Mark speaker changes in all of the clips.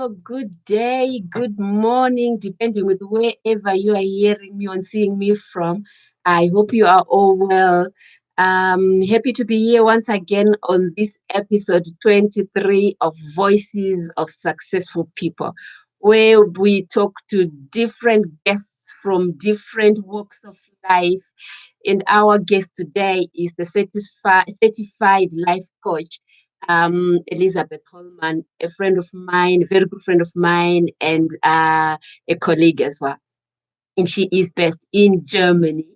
Speaker 1: good day, good morning, depending with wherever you are hearing me or seeing me from. I hope you are all well. Happy to be here once again on this episode 23 of Voices of Successful People, where we talk to different guests from different walks of life. And our guest today is the certified life coach, Elizabeth Horlemann, a friend of mine, a very good friend of mine, and a colleague as well. And she is based in Germany.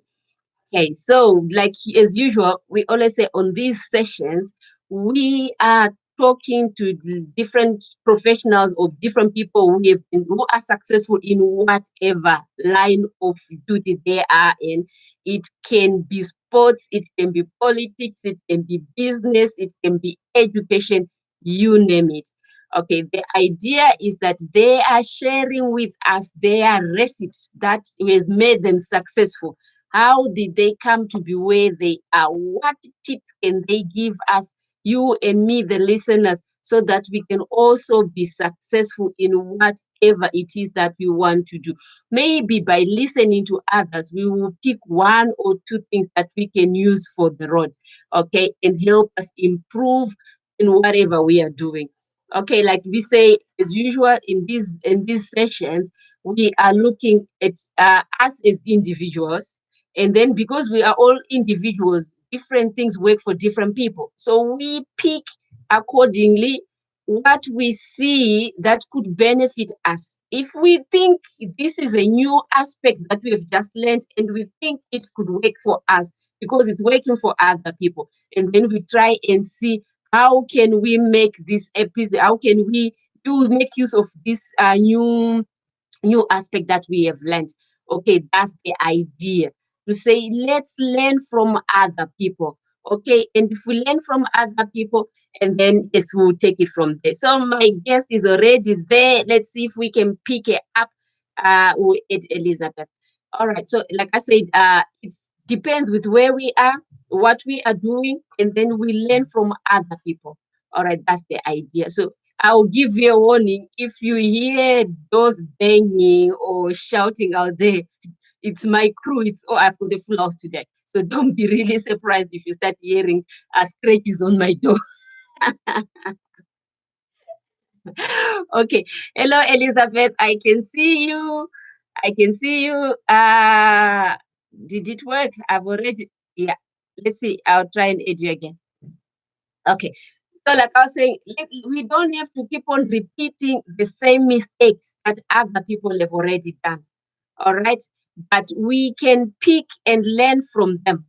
Speaker 1: Okay, so like as usual, we always say on these sessions, we are talking to different professionals or different people who are successful in whatever line of duty they are in. It can be sports, it can be politics, it can be business, it can be education, you name it. Okay, the idea is that they are sharing with us their recipes that has made them successful. How did they come to be where they are? What tips can they give us, you and me, the listeners, so that we can also be successful in whatever it is that we want to do? Maybe by listening to others, we will pick one or two things that we can use for the road, okay, and help us improve in whatever we are doing. Okay, like we say, as usual in these sessions, we are looking at us as individuals, and then because we are all individuals, different things work for different people. So we pick accordingly what we see that could benefit us. If we think this is a new aspect that we have just learned and we think it could work for us because it's working for other people, and then we try and see how can we make this episode, how can we do make use of this new aspect that we have learned. Okay, that's the idea. To say, let's learn from other people. Okay, and if we learn from other people, and then yes, we'll take it from there. So my guest is already there. Let's see if we can pick it up with Elizabeth. All right. So, like I said, it depends with where we are, what we are doing, and then we learn from other people. All right, that's the idea. So I'll give you a warning. If you hear those banging or shouting out there, it's my crew. It's I've got the full house today. So don't be really surprised if you start hearing scratches on my door. Okay. Hello, Elizabeth. I can see you. I can see you. Did it work? I've already. Yeah. Let's see. I'll try and add you again. Okay. So, like I was saying, we don't have to keep on repeating the same mistakes that other people have already done. All right. But we can pick and learn from them.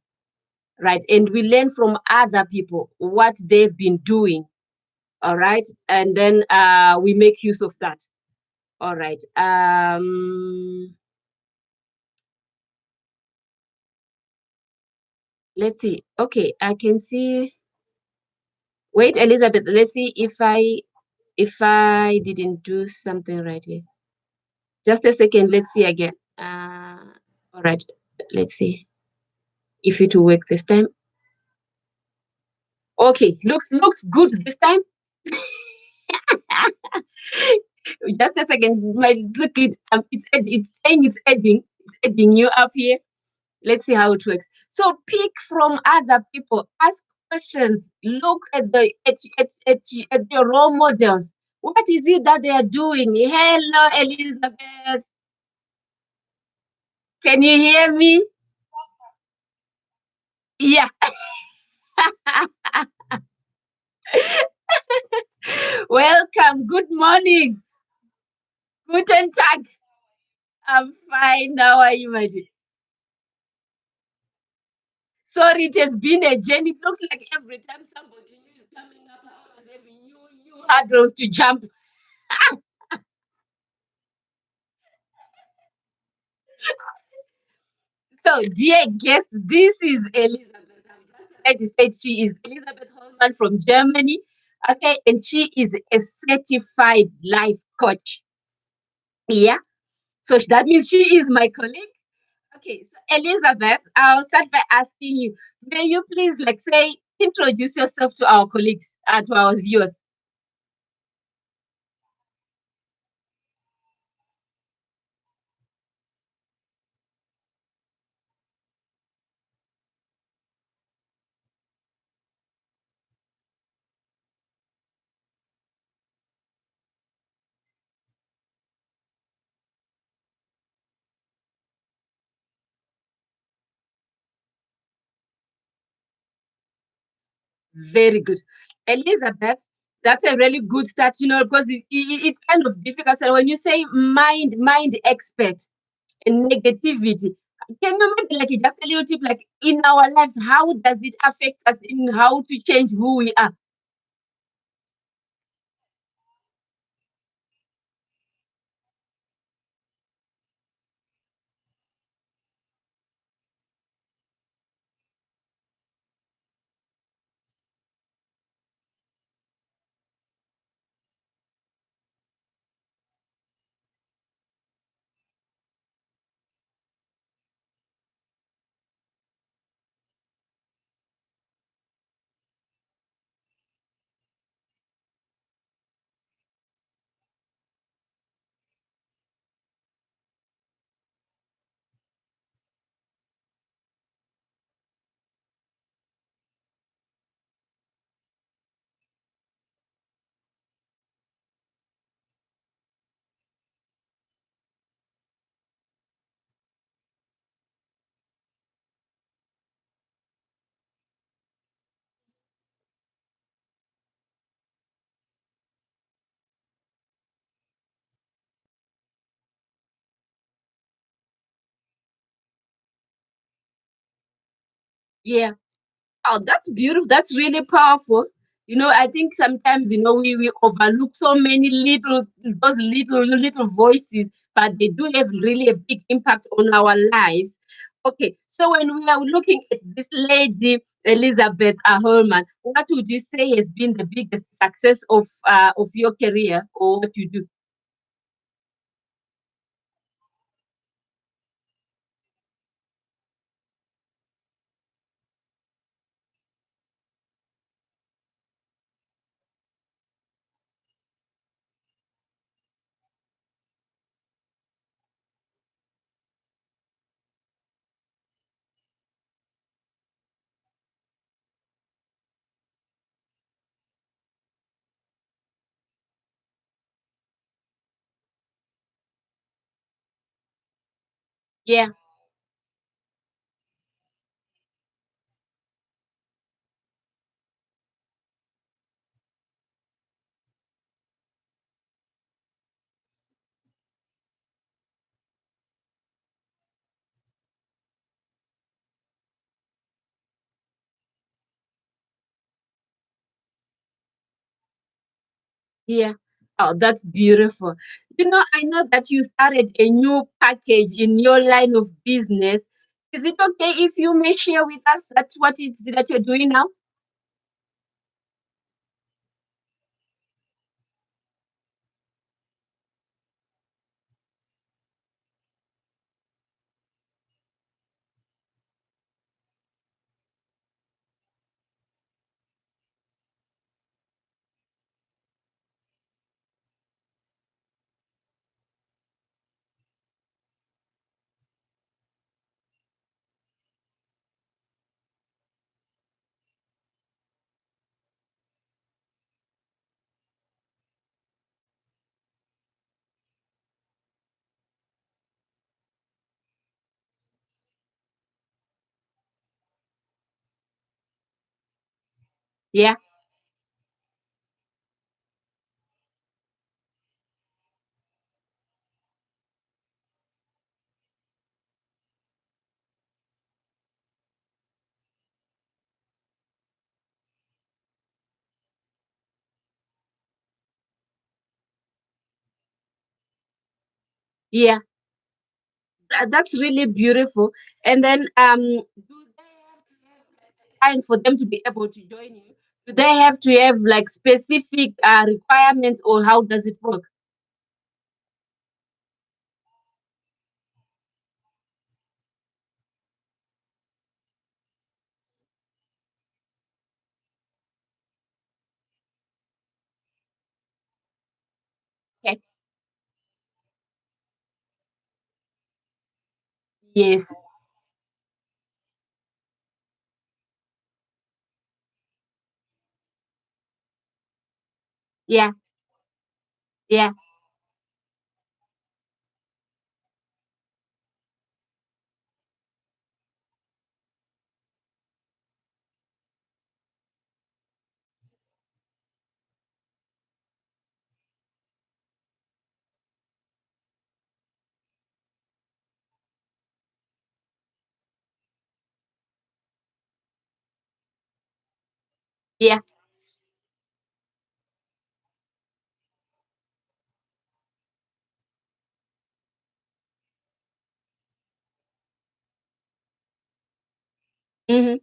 Speaker 1: Right. And we learn from other people what they've been doing. All right. And then we make use of that. All right. Let's see. Okay. I can see. Wait, Elizabeth. Let's see if I didn't do something right here. Just a second. Let's see again. All right. Let's see if it will work this time. Okay. Looks good this time. Just a second. Look it. It's saying it's adding. It's adding you up here. Let's see how it works. So pick from other people. Ask questions. Look at your role models. What is it that they are doing? Hello, Elizabeth. Can you hear me? Yeah. Welcome. Good morning. Guten Tag. I'm fine. How are you, my dear? Sorry, it has been a journey. It looks like every time somebody new is coming up, I always having new hurdles to jump. So, dear guest, this is Elizabeth. I'm glad to say she is Elizabeth Holman from Germany. Okay, and she is a certified life coach. Yeah, so that means she is my colleague. Okay, so Elizabeth, I'll start by asking you, may you please, like, say, introduce yourself to our colleagues, to our viewers? Very good. Elizabeth, that's a really good start, because it's kind of difficult. So when you say mind expert and negativity, can you maybe like just a little tip, like in our lives, how does it affect us in how to change who we are? Yeah. Oh, that's beautiful. That's really powerful. I think sometimes, we overlook so many those little voices, but they do have really a big impact on our lives. Okay, so when we are looking at this lady, Elizabeth Horlemann, what would you say has been the biggest success of your career or what you do? Yeah, yeah. Oh, that's beautiful. I know that you started a new package in your line of business. Is it okay if you may share with us that's what it is that you're doing now? Yeah, yeah. That's really beautiful. And then, do they have to have like clients for them to be able to join you? Do they have to have like specific requirements, or how does it work? Okay. Yes. Yeah. Yeah. Yeah. Hmm.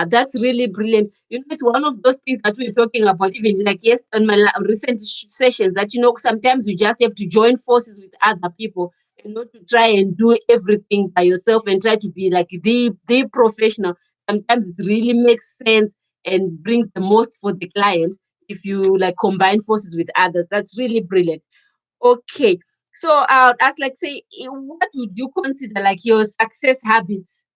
Speaker 1: That's really brilliant. It's one of those things that we're talking about, even like yes, on my recent sessions, that sometimes you just have to join forces with other people and not to try and do everything by yourself and try to be like the professional. Sometimes it really makes sense and brings the most for the client if you like combine forces with others. That's really brilliant. Okay, so as like say, what would you consider like your success habits?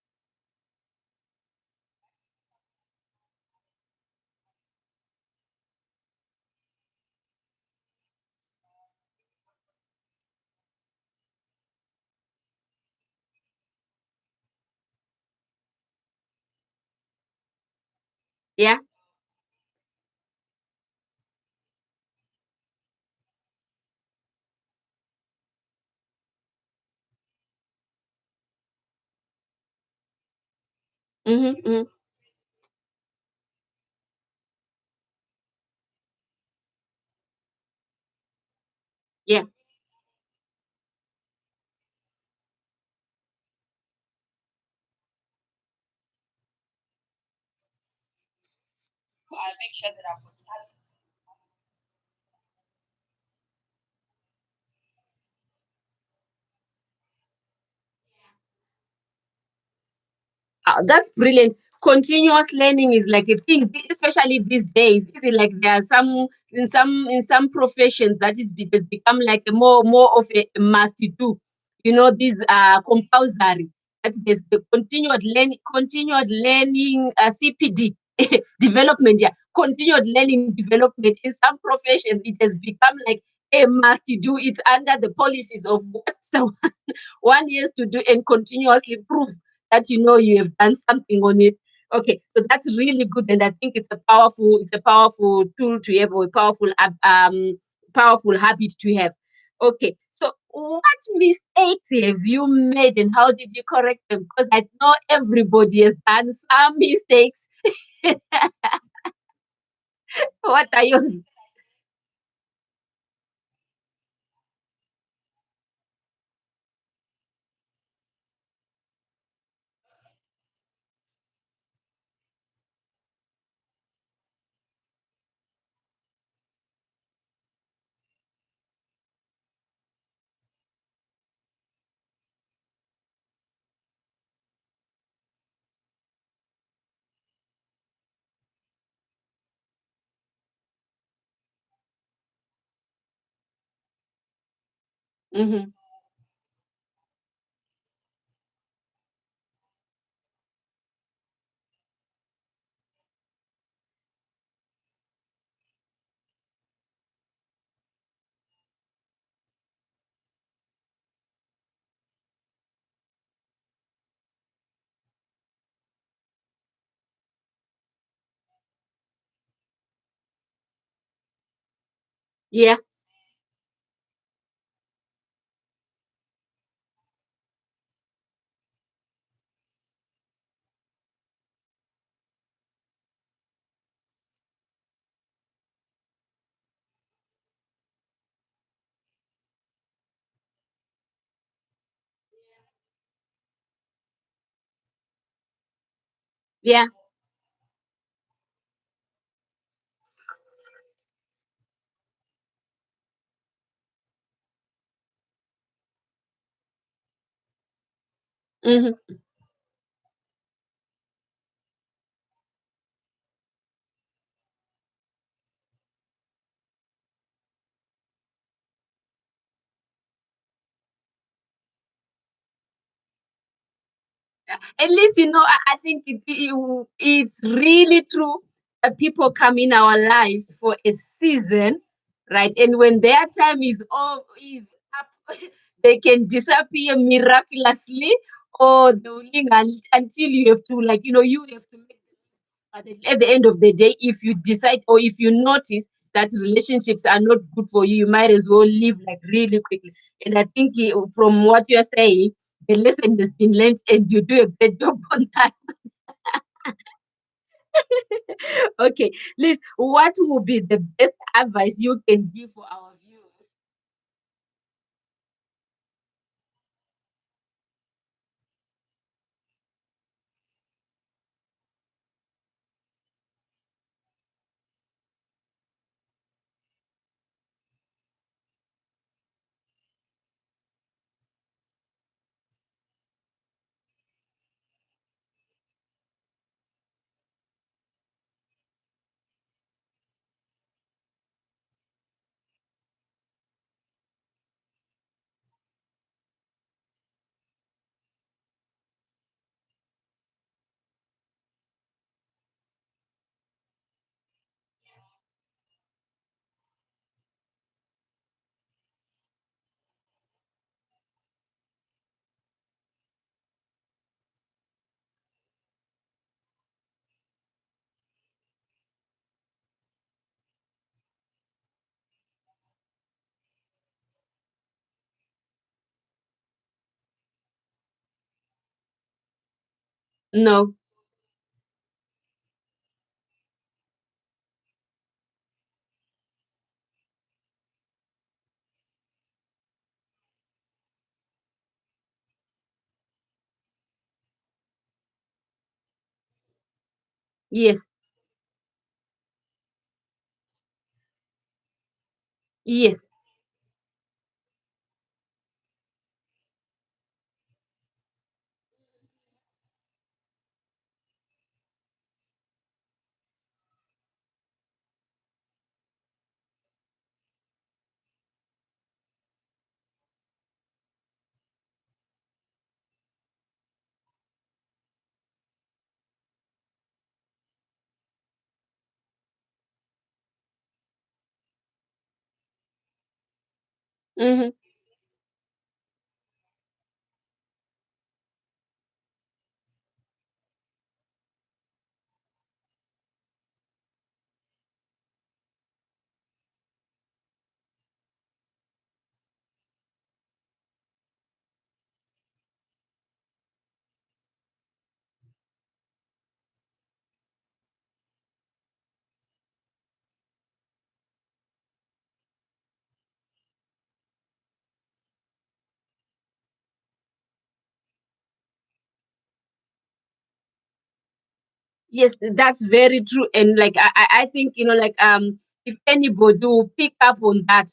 Speaker 1: Yeah. Mm-hmm, yeah. That's brilliant. Continuous learning is like a thing, especially these days. Even like there are some in some professions that it has become like a more of a must do. These are compulsory. That is the continued learning CPD development. Yeah, continued learning development. In some professions, it has become like a must do. It's under the policies of what someone one years to do and continuously prove that you have done something on it. Okay, so that's really good, and I think it's a powerful tool to have, or a powerful habit to have. Okay, so what mistakes have you made and how did you correct them? Because I know everybody has done some mistakes. What are yours? Hmm. Yeah. Yeah. Hmm. At least I think it's really true that people come in our lives for a season, right? And when their time is up, they can disappear miraculously, or they will linger until you have to, like, you have to make. But at the end of the day, if you decide or if you notice that relationships are not good for you, you might as well leave like really quickly. And I think from what you're saying, the lesson has been learned, and you do a great job on that. Okay, Liz, what would be the best advice you can give for our viewers? No. Yes. Yes. Mm-hmm. Yes, that's very true. And like I think, like, if anybody will pick up on that,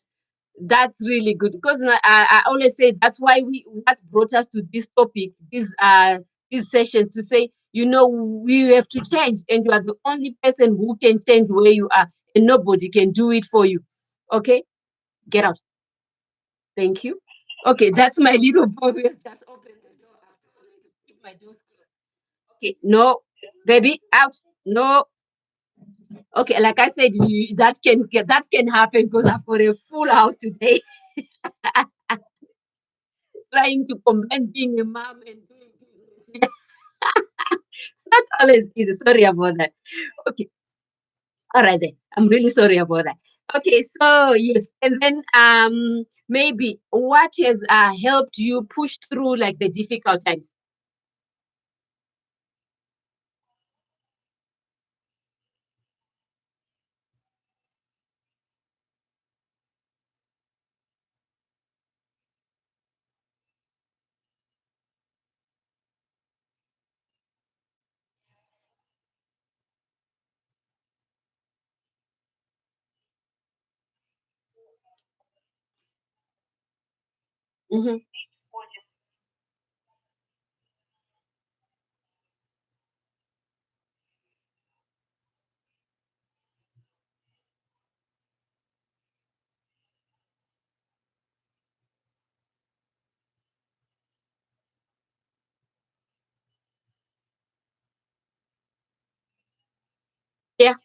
Speaker 1: that's really good. Because I always say that's why we what brought us to this topic, these sessions, to say, we have to change, and you are the only person who can change where you are, and nobody can do it for you. Okay, get out. Thank you. Okay, that's my little boy who has just opened the door. I'm going to keep my doors closed. Okay, no, baby, out. No. Okay, like I said, that can happen because I've got a full house today, trying to combine being a mom and doing business. It's not always easy. Sorry about that. Okay, all right then. I'm really sorry about that. Okay, so yes, and then maybe what has helped you push through like the difficult times? Hmm. Yeah.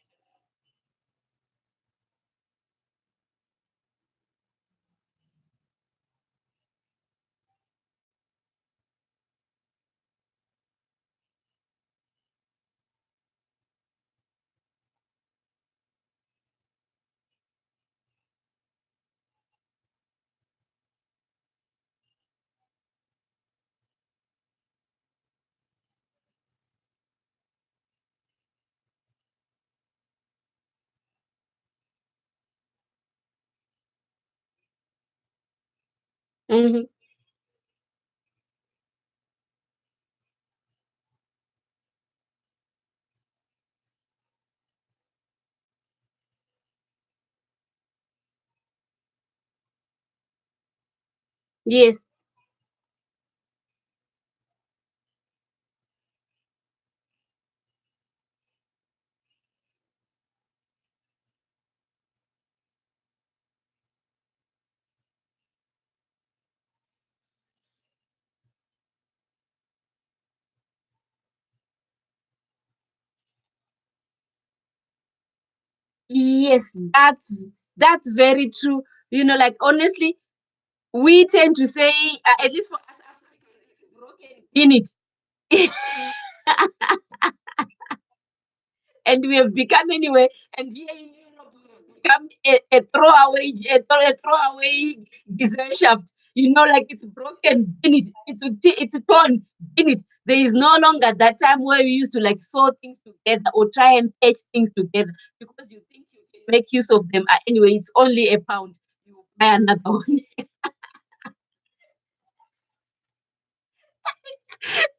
Speaker 1: Mhm. Yes. Yes, that's very true. Like honestly, we tend to say, at least for us Africans, broken in it. And we have become anyway, and here in Europe we have become a throwaway dessert shaft. Like it's broken in it, it's torn in it. There is no longer that time where we used to like sew things together or try and patch things together because you think you can make use of them. Anyway, it's only a pound. You buy another one.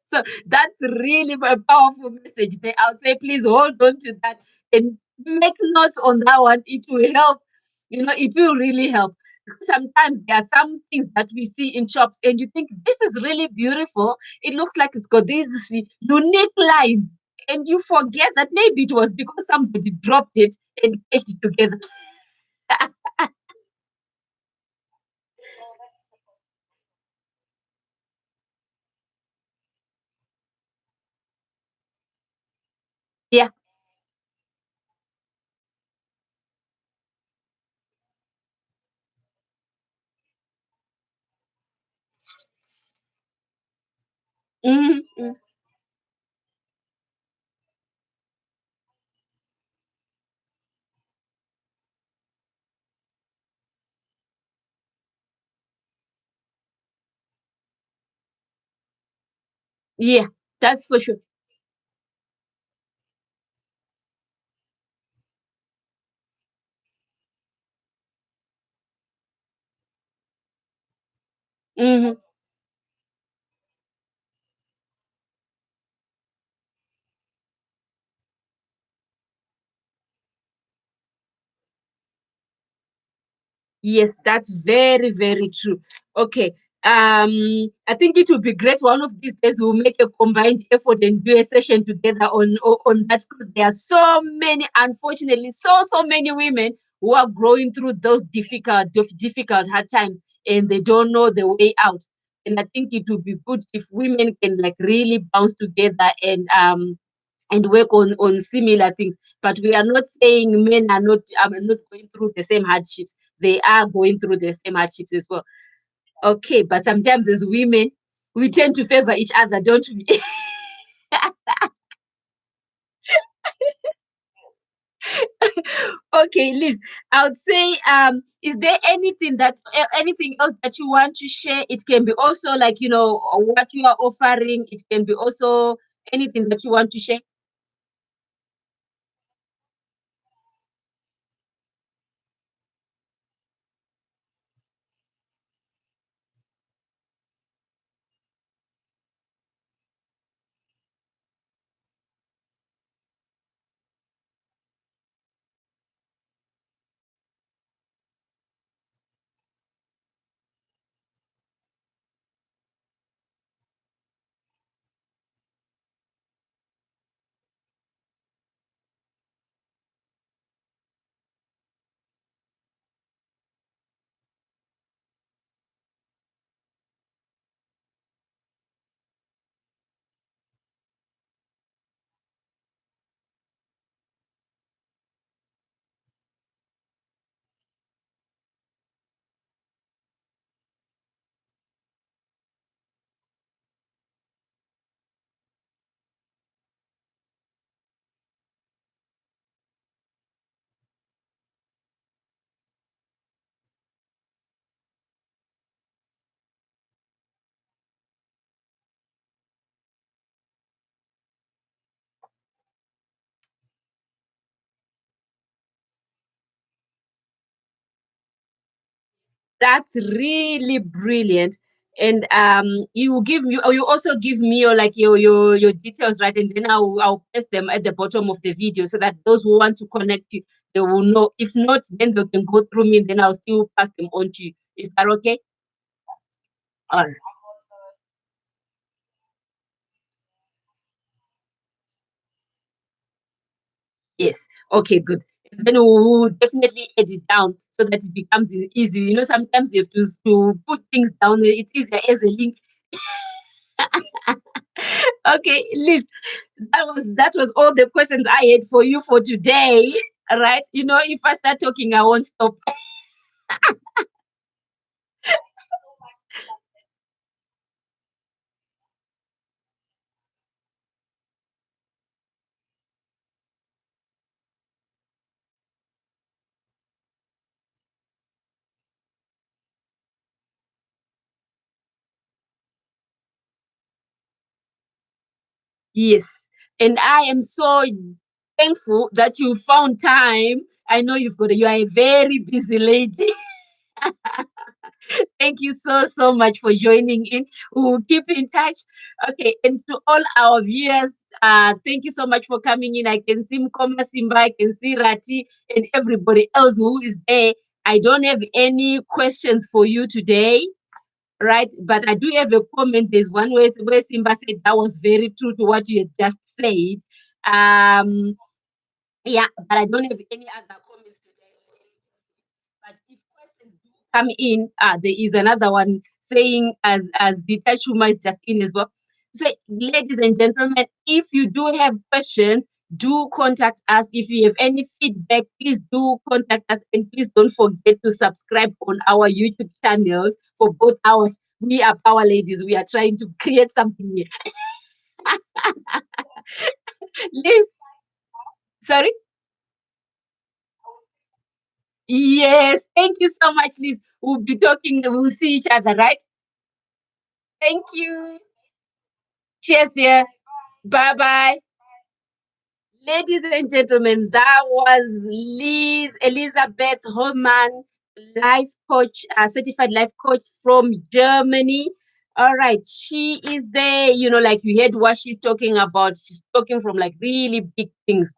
Speaker 1: So that's really a powerful message there. I'll say, please hold on to that and make notes on that one. It will help. It will really help. Because sometimes there are some things that we see in shops and you think this is really beautiful. It looks like it's got these unique lines. And you forget that maybe it was because somebody dropped it and patched it together. Yeah. Mhm. Yeah, that's for sure. Hmm. Yes, that's very, very true. Okay. I think it would be great. One of these days we'll make a combined effort and do a session together on that because there are so many, unfortunately, so many women who are going through those difficult hard times and they don't know the way out. And I think it would be good if women can like really bounce together and work on similar things. But we are not saying men are not going through the same hardships. They are going through the same hardships as well. Okay, but sometimes as women, we tend to favor each other, don't we? Okay, Liz, I would say, is there anything else that you want to share? It can be also like, what you are offering. It can be also anything that you want to share. That's really brilliant. And you give me, or you also give me your like your details, right? And then I'll paste them at the bottom of the video so that those who want to connect you, they will know. If not, then they can go through me, and then I'll still pass them on to you. Is that okay? All right. Yes. Okay, good. And then we'll definitely edit it down so that it becomes easy. You know, sometimes you have to put things down. It's easier as a link. Okay, Liz, that was all the questions I had for you for today. Right? You know, if I start talking, I won't stop. Yes. And I am so thankful that you found time. I know you are a very busy lady. Thank you so much for joining in. We will keep in touch. Okay, and to all our viewers, thank you so much for coming in. I can see Mkoma Simba, I can see Rati, and everybody else who is there. I don't have any questions for you today, right? But I do have a comment. There's one where Simba said that was very true to what you had just said. Um, yeah, but I don't have any other comments today. But if questions do come in, there is another one saying, as Zita Shuma is just in as well. Say, ladies and gentlemen, if you do have questions, do contact us. If you have any feedback, please do contact us, and please don't forget to subscribe on our YouTube channels for both ours. We are Power Ladies. We are trying to create something here. Liz, sorry. Yes, thank you so much, Liz. We'll be talking. We'll see each other, right? Thank you. Cheers, dear. Bye bye. Ladies and gentlemen, that was Liz Elizabeth Horlemann, life coach, certified life coach from Germany. All right, she is there. You know, like you heard what she's talking about. She's talking from like really big things.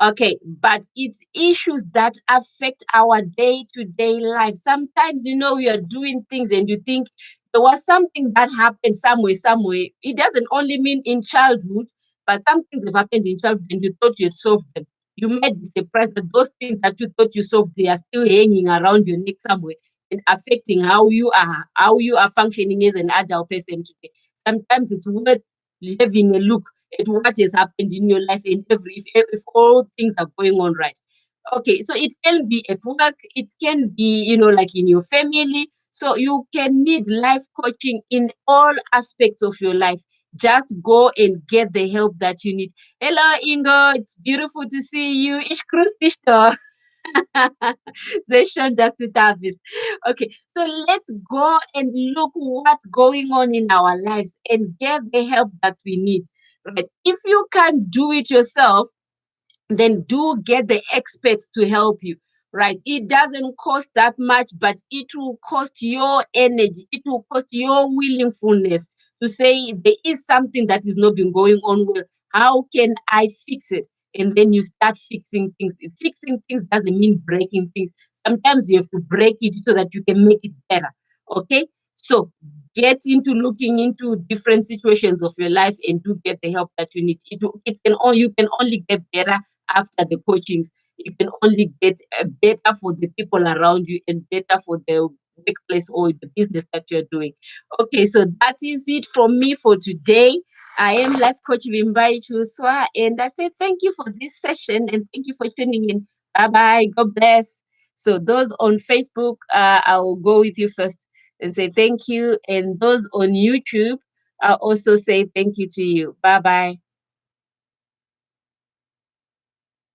Speaker 1: Okay, but it's issues that affect our day to day life. Sometimes, you know, we are doing things and you think there was something that happened somewhere. It doesn't only mean in childhood, but some things have happened in childhood and you thought you had solved them. You might be surprised that those things that you thought you solved, they are still hanging around your neck somewhere and affecting how you are functioning as an adult person today. Sometimes it's worth having a look at what has happened in your life and if all things are going on right. Okay, so it can be at work, it can be, you know, like in your family. So you can need life coaching in all aspects of your life. Just go and get the help that you need. Hello, Ingo. It's beautiful to see you. Ich grüß dich doch. Sehr schön, dass du da bist. Okay, so let's go and look what's going on in our lives and get the help that we need. Right? If you can't do it yourself, then do get the experts to help you, right? It doesn't cost that much, but it will cost your energy, it will cost your willingness to say there is something that is not been going on well. How can I fix it? And then you start fixing things. Fixing things doesn't mean breaking things. Sometimes you have to break it so that you can make it better. Okay, so get into looking into different situations of your life and do get the help that you need. You can only get better after the coachings. You can only get better for the people around you and better for the workplace or the business that you're doing. Okay, so that is it from me for today. I am life coach Vimbai Chiwuswa, and I say thank you for this session and thank you for tuning in. Bye bye. God bless. So those on Facebook, I will go with you first and say thank you, and those on YouTube, I'll also say thank you to you. Bye bye.